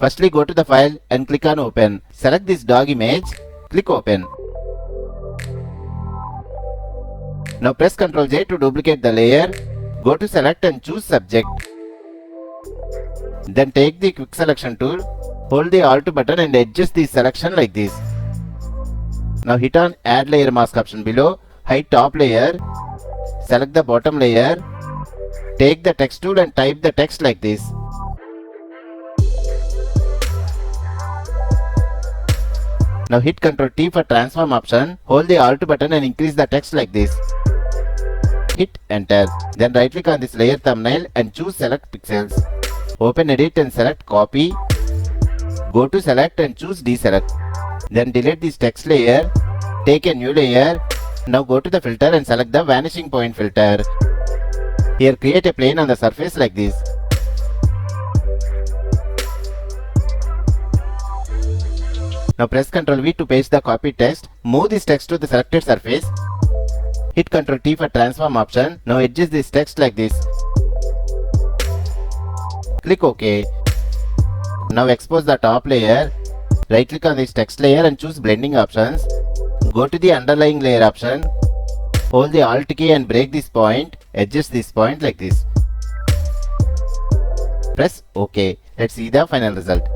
Firstly, go to the file and click on open. Select this dog image. Click open. Now press Ctrl J to duplicate the layer. Go to select and choose subject. Then take the quick selection tool. Hold the Alt button and adjust the selection like this. Now hit on add layer mask option below. Hide top layer. Select the bottom layer. Take the text tool and type the text like this. Now hit Ctrl T for transform option. Hold the Alt button and increase the text like this. Hit enter. Then right click on this layer thumbnail and choose select pixels. Open edit and select copy. Go to select and choose deselect. Then delete this text layer. Take a new layer. Now go to the filter and select the vanishing point filter. Here create a plane on the surface like this. Now press Ctrl V to paste the copied text. Move this text to the selected surface. Hit Ctrl T for transform option. Now adjust this text like this. Click OK. Now expose the top layer. Right click on this text layer and choose blending options. Go to the underlying layer option. Hold the Alt key and break this point. Adjust this point like this. Press OK. Let's see the final result.